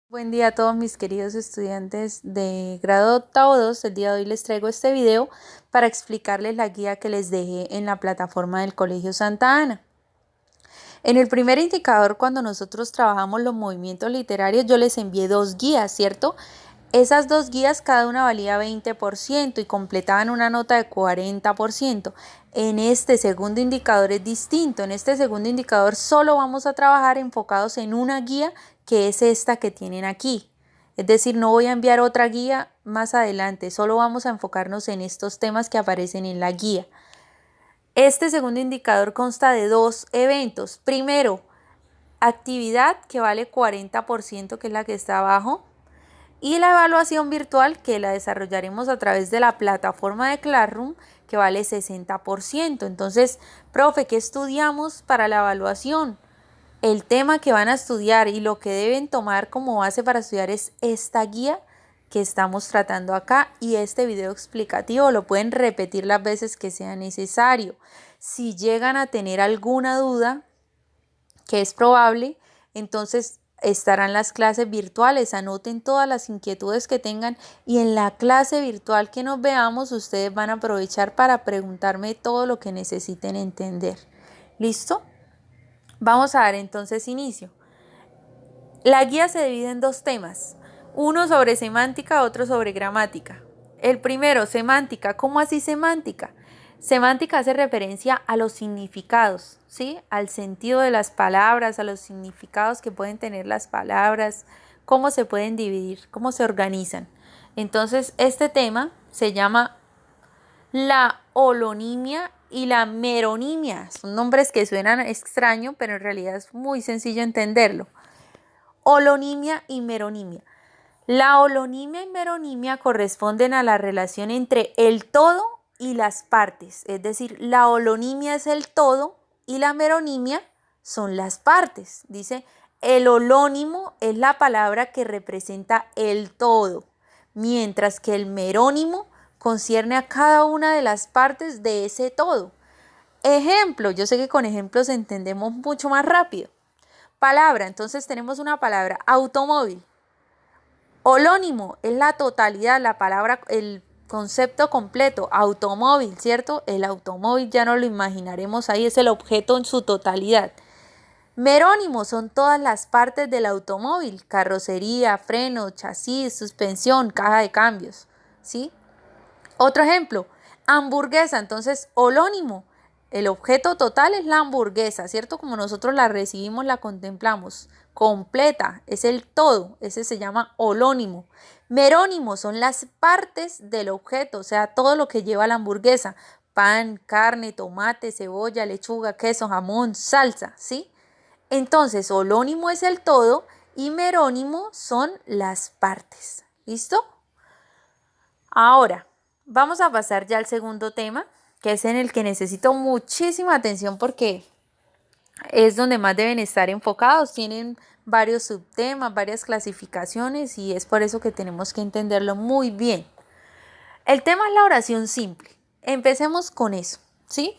Buen día a todos mis queridos estudiantes de grado octavo 2. El día de hoy les traigo este video para explicarles la guía que les dejé en la plataforma del Colegio Santa Ana. En el primer indicador, cuando nosotros trabajamos los movimientos literarios, yo les envié dos guías, ¿cierto? Esas dos guías, cada una valía 20% y completaban una nota de 40%. En este segundo indicador es distinto. En este segundo indicador solo vamos a trabajar enfocados en una guía, que es esta que tienen aquí. Es decir, no voy a enviar otra guía más adelante, solo vamos a enfocarnos en estos temas que aparecen en la guía. Este segundo indicador consta de dos eventos. Primero, actividad, que vale 40%, que es la que está abajo, y la evaluación virtual, que la desarrollaremos a través de la plataforma de Classroom, que vale 60%. Entonces, profe, ¿qué estudiamos para la evaluación? El tema que van a estudiar y lo que deben tomar como base para estudiar es esta guía que estamos tratando acá, y este video explicativo lo pueden repetir las veces que sea necesario. Si llegan a tener alguna duda, que es probable, entonces estarán las clases virtuales. Anoten todas las inquietudes que tengan y en la clase virtual que nos veamos ustedes van a aprovechar para preguntarme todo lo que necesiten entender. ¿Listo? Vamos a dar entonces inicio. La guía se divide en dos temas, uno sobre semántica, otro sobre gramática. El primero, semántica. ¿Cómo así semántica? Semántica hace referencia a los significados, ¿sí? Al sentido de las palabras, a los significados que pueden tener las palabras, cómo se pueden dividir, cómo se organizan. Entonces, este tema se llama la holonimia y la meronimia. Son nombres que suenan extraños, pero en realidad es muy sencillo entenderlo. Holonimia y meronimia. La holonimia y meronimia corresponden a la relación entre el todo y las partes. Es decir, la holonimia es el todo y la meronimia son las partes. Dice, el holónimo es la palabra que representa el todo, mientras que el merónimo concierne a cada una de las partes de ese todo. Ejemplo, yo sé que con ejemplos entendemos mucho más rápido. Palabra, entonces tenemos una palabra, automóvil. Holónimo es la totalidad, la palabra, el concepto completo, automóvil, ¿cierto? El automóvil ya no lo imaginaremos ahí, es el objeto en su totalidad. Merónimo son todas las partes del automóvil, carrocería, freno, chasis, suspensión, caja de cambios, ¿sí? Otro ejemplo, hamburguesa, entonces holónimo. El objeto total es la hamburguesa, ¿cierto? Como nosotros la recibimos, la contemplamos. Completa, es el todo, ese se llama holónimo. Merónimo son las partes del objeto, o sea, todo lo que lleva la hamburguesa. Pan, carne, tomate, cebolla, lechuga, queso, jamón, salsa, ¿sí? Entonces, holónimo es el todo y merónimo son las partes. ¿Listo? Ahora, vamos a pasar ya al segundo tema, que es en el que necesito muchísima atención porque es donde más deben estar enfocados. Tienen varios subtemas, varias clasificaciones y es por eso que tenemos que entenderlo muy bien. El tema es la oración simple. Empecemos con eso, ¿sí?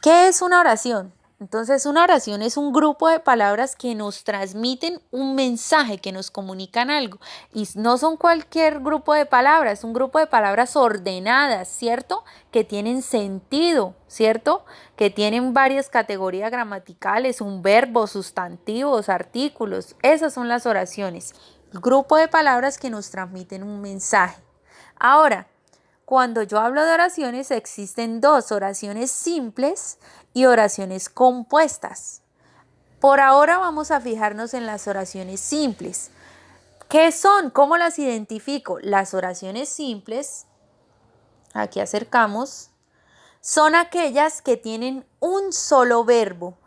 ¿Qué es una oración? Entonces, una oración es un grupo de palabras que nos transmiten un mensaje, que nos comunican algo. Y no son cualquier grupo de palabras, es un grupo de palabras ordenadas, ¿cierto? Que tienen sentido, ¿cierto? Que tienen varias categorías gramaticales, un verbo, sustantivos, artículos. Esas son las oraciones. El grupo de palabras que nos transmiten un mensaje. Ahora, cuando yo hablo de oraciones, existen dos: oraciones simples y oraciones compuestas. Por ahora vamos a fijarnos en las oraciones simples. ¿Qué son? ¿Cómo las identifico? Las oraciones simples, aquí acercamos, son aquellas que tienen un solo verbo,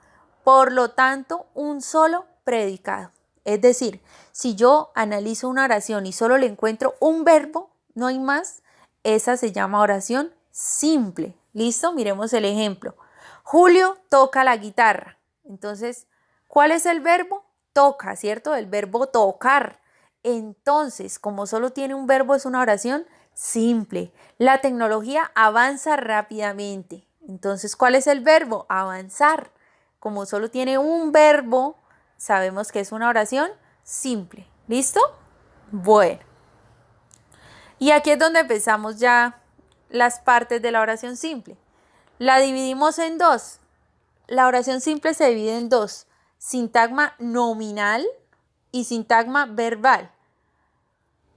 por lo tanto, un solo predicado. Es decir, si yo analizo una oración y solo le encuentro un verbo, no hay más, esa se llama oración simple. ¿Listo? Miremos el ejemplo. Julio toca la guitarra. Entonces, ¿cuál es el verbo? Toca, ¿cierto? El verbo tocar. Entonces, como solo tiene un verbo, es una oración simple. La tecnología avanza rápidamente. Entonces, ¿cuál es el verbo? Avanzar. Como solo tiene un verbo, sabemos que es una oración simple. ¿Listo? Bueno, y aquí es donde empezamos ya las partes de la oración simple. La dividimos en dos. La oración simple se divide en dos: sintagma nominal y sintagma verbal.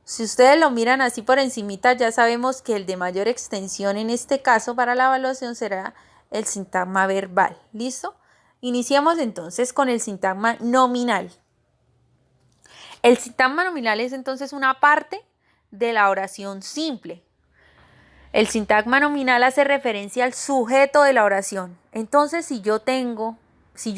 Si ustedes lo miran así por encimita, ya sabemos que el de mayor extensión en este caso para la evaluación será el sintagma verbal. ¿Listo? Iniciamos entonces con el sintagma nominal. El sintagma nominal es entonces una parte de la oración simple. El sintagma nominal hace referencia al sujeto de la oración. Entonces, si yo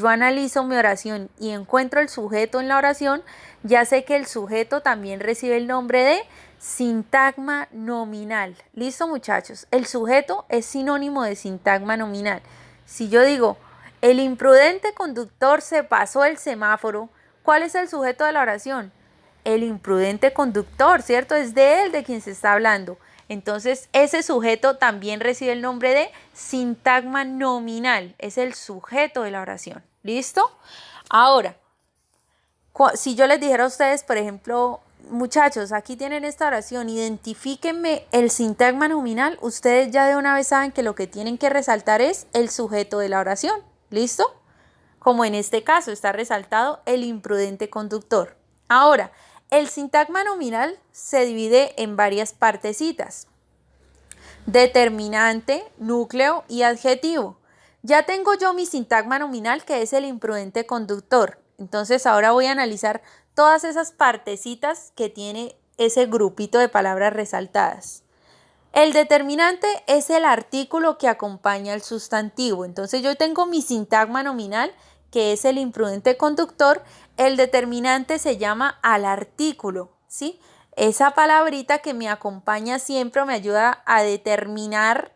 analizo mi oración y encuentro el sujeto en la oración, ya sé que el sujeto también recibe el nombre de sintagma nominal. ¿Listo, muchachos? El sujeto es sinónimo de sintagma nominal. Si yo digo, el imprudente conductor se pasó el semáforo, ¿cuál es el sujeto de la oración? El imprudente conductor, ¿cierto? Es de él de quien se está hablando. Entonces, ese sujeto también recibe el nombre de sintagma nominal. Es el sujeto de la oración. ¿Listo? Ahora, si yo les dijera a ustedes, por ejemplo, muchachos, aquí tienen esta oración, identifíquenme el sintagma nominal, ustedes ya de una vez saben que lo que tienen que resaltar es el sujeto de la oración. ¿Listo? Como en este caso está resaltado el imprudente conductor. Ahora, el sintagma nominal se divide en varias partecitas: determinante, núcleo y adjetivo. Ya tengo yo mi sintagma nominal, que es el imprudente conductor. Entonces ahora voy a analizar todas esas partecitas que tiene ese grupito de palabras resaltadas. El determinante es el artículo que acompaña al sustantivo. Entonces yo tengo mi sintagma nominal, que es el imprudente conductor. El determinante se llama al artículo, ¿sí? Esa palabrita que me acompaña siempre me ayuda a determinar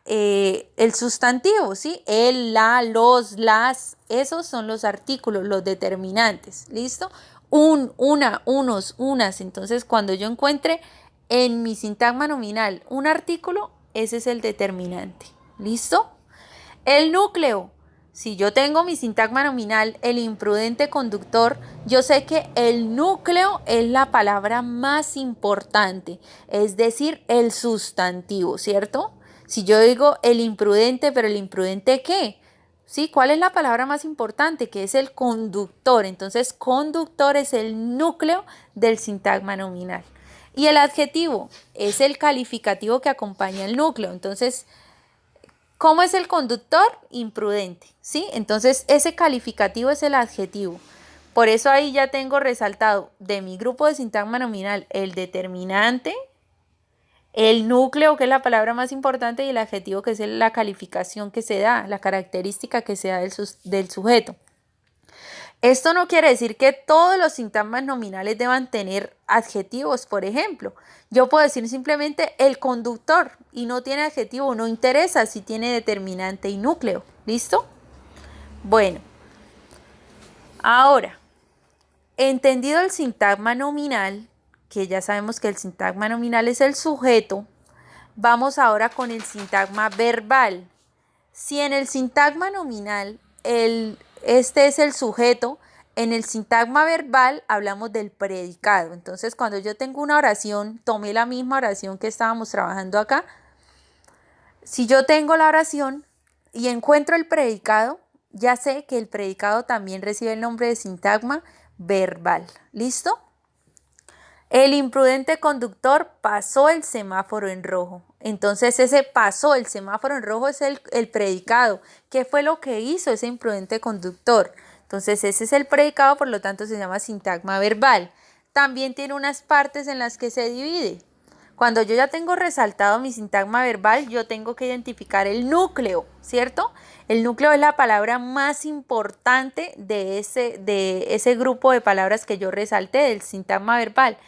el sustantivo, ¿sí? El, la, los, las, esos son los artículos, los determinantes. ¿Listo? Una, unos, unas. Entonces, cuando yo encuentre en mi sintagma nominal un artículo, ese es el determinante. ¿Listo? El núcleo. Si yo tengo mi sintagma nominal, el imprudente conductor, yo sé que el núcleo es la palabra más importante, es decir, el sustantivo, ¿cierto? Si yo digo el imprudente, pero ¿el imprudente qué? ¿Sí? ¿Cuál es la palabra más importante? Que es el conductor. Entonces, conductor es el núcleo del sintagma nominal. Y el adjetivo es el calificativo que acompaña el núcleo. Entonces, ¿cómo es el conductor? Imprudente, ¿sí? Entonces, ese calificativo es el adjetivo. Por eso ahí ya tengo resaltado de mi grupo de sintagma nominal el determinante, el núcleo, que es la palabra más importante, y el adjetivo, que es la calificación que se da, la característica que se da del sujeto. Esto no quiere decir que todos los sintagmas nominales deban tener adjetivos. Por ejemplo, yo puedo decir simplemente el conductor y no tiene adjetivo, no interesa si tiene determinante y núcleo. ¿Listo? Bueno, ahora, entendido el sintagma nominal, que ya sabemos que el sintagma nominal es el sujeto, vamos ahora con el sintagma verbal. Si en el sintagma nominal este es el sujeto, en el sintagma verbal hablamos del predicado. Entonces, cuando yo tengo una oración, tomé la misma oración que estábamos trabajando acá. Si yo tengo la oración y encuentro el predicado, ya sé que el predicado también recibe el nombre de sintagma verbal. ¿Listo? El imprudente conductor pasó el semáforo en rojo. Entonces ese pasó el semáforo en rojo es el predicado. ¿Qué fue lo que hizo ese imprudente conductor? Entonces ese es el predicado, por lo tanto se llama sintagma verbal. También tiene unas partes en las que se divide. Cuando yo ya tengo resaltado mi sintagma verbal, yo tengo que identificar el núcleo, ¿cierto? El núcleo es la palabra más importante de ese grupo de palabras que yo resalté del sintagma verbal.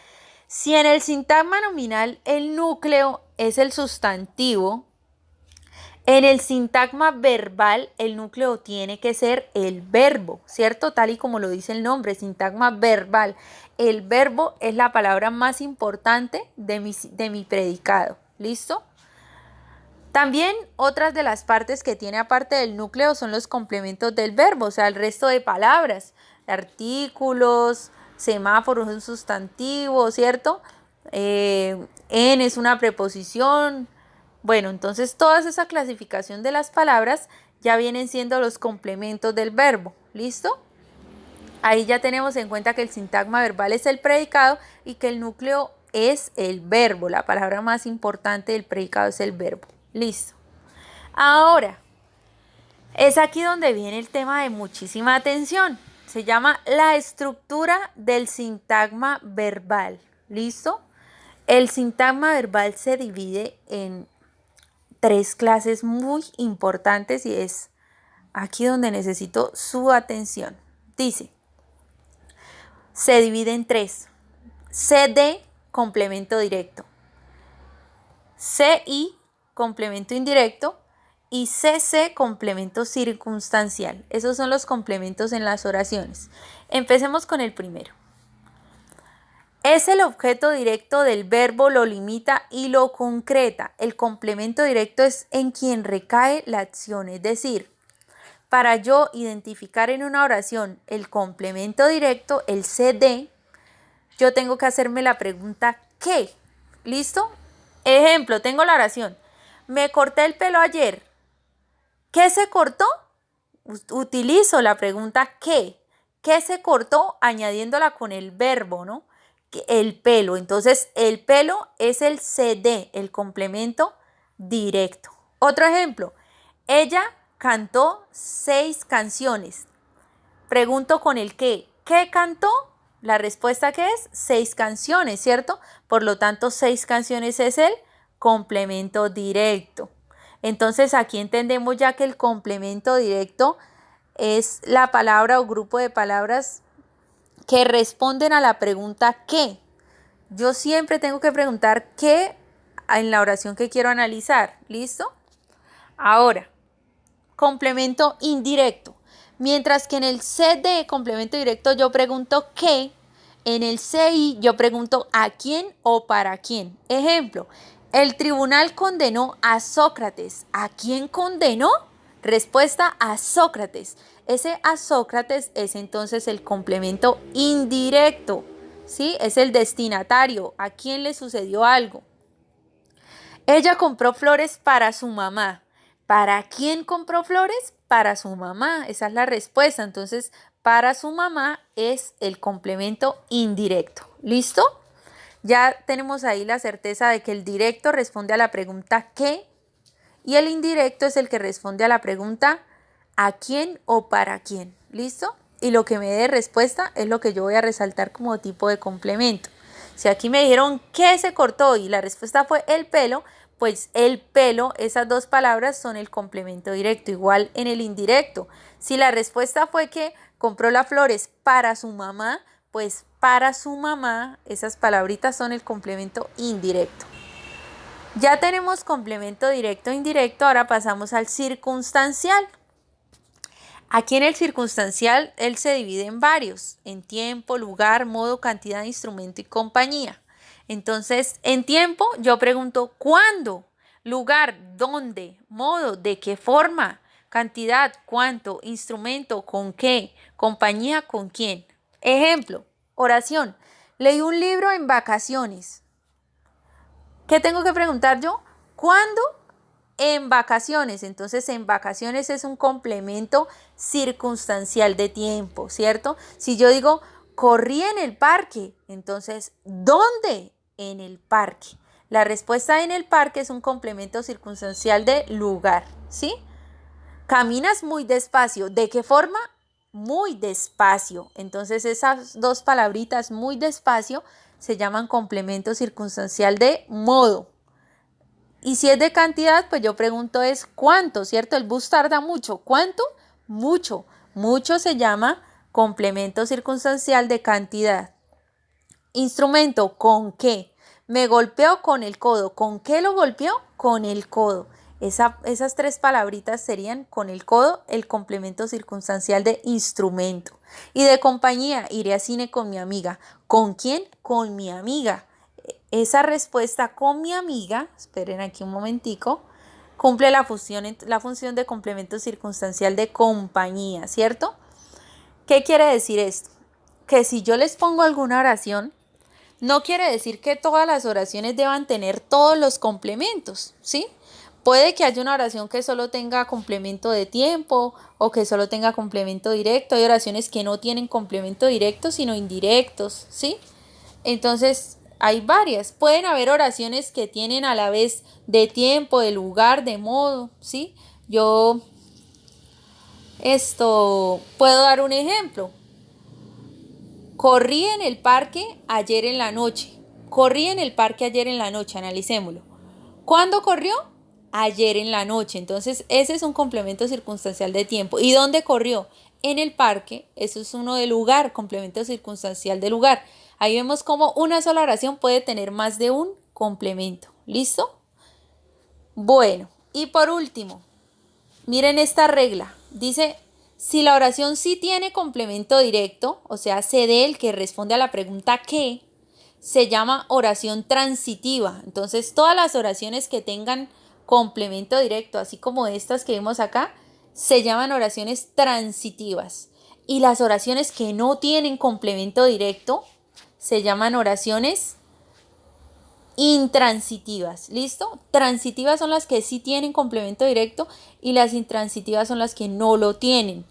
Si en el sintagma nominal el núcleo es el sustantivo, en el sintagma verbal el núcleo tiene que ser el verbo, ¿cierto? Tal y como lo dice el nombre, sintagma verbal. El verbo es la palabra más importante de mi predicado. ¿Listo? También otras de las partes que tiene aparte del núcleo son los complementos del verbo, o sea, el resto de palabras, artículos, semáforo es un sustantivo, ¿cierto? En es una preposición. Bueno, entonces toda esa clasificación de las palabras ya vienen siendo los complementos del verbo. ¿Listo? Ahí ya tenemos en cuenta que el sintagma verbal es el predicado y que el núcleo es el verbo. La palabra más importante del predicado es el verbo. Listo. Ahora, es aquí donde viene el tema de muchísima atención. Se llama la estructura del sintagma verbal. ¿Listo? El sintagma verbal se divide en 3 clases muy importantes y es aquí donde necesito su atención. Dice, se divide en 3. CD, complemento directo. CI, complemento indirecto. Y CC, complemento circunstancial. Esos son los complementos en las oraciones. Empecemos con el primero. Es el objeto directo del verbo, lo limita y lo concreta. El complemento directo es en quien recae la acción, es decir, para yo identificar en una oración el complemento directo, el CD, yo tengo que hacerme la pregunta ¿qué? ¿Listo? Ejemplo, tengo la oración. Me corté el pelo ayer. ¿Qué se cortó? Utilizo la pregunta ¿qué? ¿Qué se cortó? Añadiéndola con el verbo, ¿no? El pelo. Entonces, el pelo es el CD, el complemento directo. Otro ejemplo. Ella cantó 6 canciones. Pregunto con el qué. ¿Qué cantó? La respuesta que es 6 canciones, ¿cierto? Por lo tanto, 6 canciones es el complemento directo. Entonces, aquí entendemos ya que el complemento directo es la palabra o grupo de palabras que responden a la pregunta ¿qué? Yo siempre tengo que preguntar ¿qué? En la oración que quiero analizar. ¿Listo? Ahora, complemento indirecto. Mientras que en el C de complemento directo yo pregunto ¿qué? En el CI yo pregunto ¿a quién o para quién? Ejemplo, el tribunal condenó a Sócrates. ¿A quién condenó? Respuesta, a Sócrates. Ese a Sócrates es entonces el complemento indirecto, ¿sí? Es el destinatario, a quién le sucedió algo. Ella compró flores para su mamá. ¿Para quién compró flores? Para su mamá. Esa es la respuesta. Entonces, para su mamá es el complemento indirecto. ¿Listo? Ya tenemos ahí la certeza de que el directo responde a la pregunta ¿qué? Y el indirecto es el que responde a la pregunta ¿a quién o para quién? ¿Listo? Y lo que me dé respuesta es lo que yo voy a resaltar como tipo de complemento. Si aquí me dijeron ¿qué se cortó? Y la respuesta fue el pelo, pues el pelo, esas 2 palabras son el complemento directo. Igual en el indirecto. Si la respuesta fue que compró las flores para su mamá, pues para su mamá, esas palabritas son el complemento indirecto. Ya tenemos complemento directo e indirecto, ahora pasamos al circunstancial. Aquí en el circunstancial, él se divide en varios, en tiempo, lugar, modo, cantidad, instrumento y compañía. Entonces, en tiempo yo pregunto ¿cuándo? Lugar, ¿dónde? Modo, ¿de qué forma? Cantidad, ¿cuánto? Instrumento, ¿con qué? Compañía, ¿con quién? Ejemplo, oración. Leí un libro en vacaciones. ¿Qué tengo que preguntar yo? ¿Cuándo? En vacaciones. Entonces, en vacaciones es un complemento circunstancial de tiempo, ¿cierto? Si yo digo, corrí en el parque, entonces, ¿dónde? En el parque. La respuesta en el parque es un complemento circunstancial de lugar, ¿sí? Caminas muy despacio. ¿De qué forma? Muy despacio. Entonces, esas 2 palabritas, muy despacio, se llaman complemento circunstancial de modo. Y si es de cantidad, pues yo pregunto es ¿cuánto? ¿Cierto? El bus tarda mucho. ¿Cuánto? Mucho. Mucho se llama complemento circunstancial de cantidad. Instrumento, ¿con qué? Me golpeó con el codo. ¿Con qué lo golpeó? Con el codo. Esas 3 palabritas serían con el codo el complemento circunstancial de instrumento. Y de compañía, iré a cine con mi amiga. ¿Con quién? Con mi amiga. Esa respuesta con mi amiga, esperen aquí un momentico, cumple la función de complemento circunstancial de compañía, ¿cierto? ¿Qué quiere decir esto? que si yo les pongo alguna oración, no quiere decir que todas las oraciones deban tener todos los complementos, ¿sí? Puede que haya una oración que solo tenga complemento de tiempo o que solo tenga complemento directo. Hay oraciones que no tienen complemento directo, sino indirectos, ¿sí? Entonces, hay varias. Pueden haber oraciones que tienen a la vez de tiempo, de lugar, de modo, ¿sí? Yo puedo dar un ejemplo. Corrí en el parque ayer en la noche. Corrí en el parque ayer en la noche, analicémoslo. ¿Cuándo corrió? Ayer en la noche. Entonces, ese es un complemento circunstancial de tiempo. ¿Y dónde corrió? En el parque. Eso es uno de lugar, complemento circunstancial de lugar. Ahí vemos cómo una sola oración puede tener más de un complemento. ¿Listo? Bueno, y por último, miren esta regla. Dice, si la oración sí tiene complemento directo, o sea, se dé el que responde a la pregunta ¿qué?, se llama oración transitiva. Entonces, todas las oraciones que tengan complemento directo, así como estas que vemos acá, se llaman oraciones transitivas. Y las oraciones que no tienen complemento directo se llaman oraciones intransitivas. ¿Listo? Transitivas son las que sí tienen complemento directo y las intransitivas son las que no lo tienen.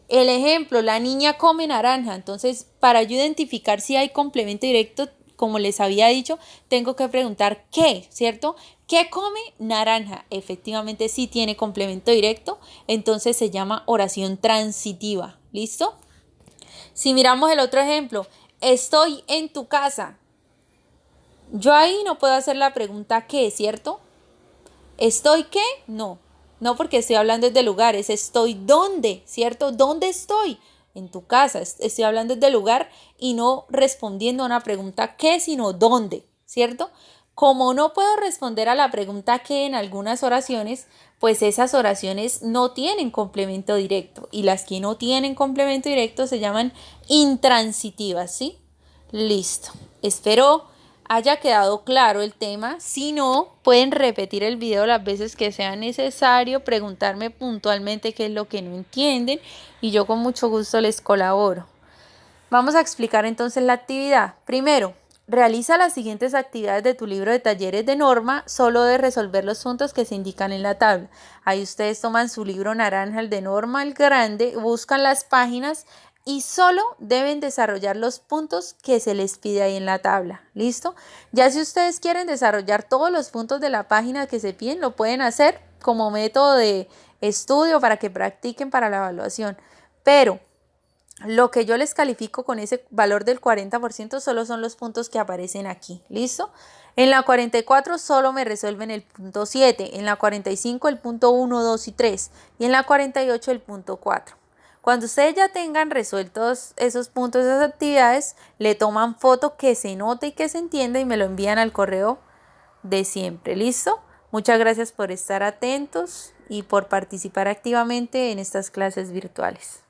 El ejemplo, la niña come naranja. Entonces, para yo identificar si hay complemento directo, como les había dicho, tengo que preguntar ¿qué? ¿Cierto? ¿Qué come? Naranja. Efectivamente sí tiene complemento directo, entonces se llama oración transitiva. ¿Listo? Si miramos el otro ejemplo, estoy en tu casa. Yo ahí no puedo hacer la pregunta ¿qué? ¿Cierto? ¿Estoy qué? No. No, porque estoy hablando de lugares. Estoy dónde, ¿cierto? ¿Dónde estoy? En tu casa. Estoy hablando de lugar y no respondiendo a una pregunta ¿qué? Sino ¿dónde? ¿Cierto? Como no puedo responder a la pregunta ¿qué? En algunas oraciones, pues esas oraciones no tienen complemento directo. Y las que no tienen complemento directo se llaman intransitivas, ¿sí? Listo. Espero haya quedado claro el tema. Si no, pueden repetir el video las veces que sea necesario, preguntarme puntualmente qué es lo que no entienden y yo con mucho gusto les colaboro. Vamos a explicar entonces la actividad. Primero, realiza las siguientes actividades de tu libro de talleres de Norma, solo de resolver los puntos que se indican en la tabla. Ahí ustedes toman su libro naranja, el de Norma, el grande, buscan las páginas y solo deben desarrollar los puntos que se les pide ahí en la tabla. ¿Listo? Ya si ustedes quieren desarrollar todos los puntos de la página que se piden, lo pueden hacer como método de estudio para que practiquen para la evaluación. Pero lo que yo les califico con ese valor del 40% solo son los puntos que aparecen aquí. ¿Listo? En la 44 solo me resuelven el punto 7, en la 45 el punto 1, 2 y 3 y en la 48 el punto 4. Cuando ustedes ya tengan resueltos esos puntos, esas actividades, le toman foto que se note y que se entienda y me lo envían al correo de siempre. ¿Listo? Muchas gracias por estar atentos y por participar activamente en estas clases virtuales.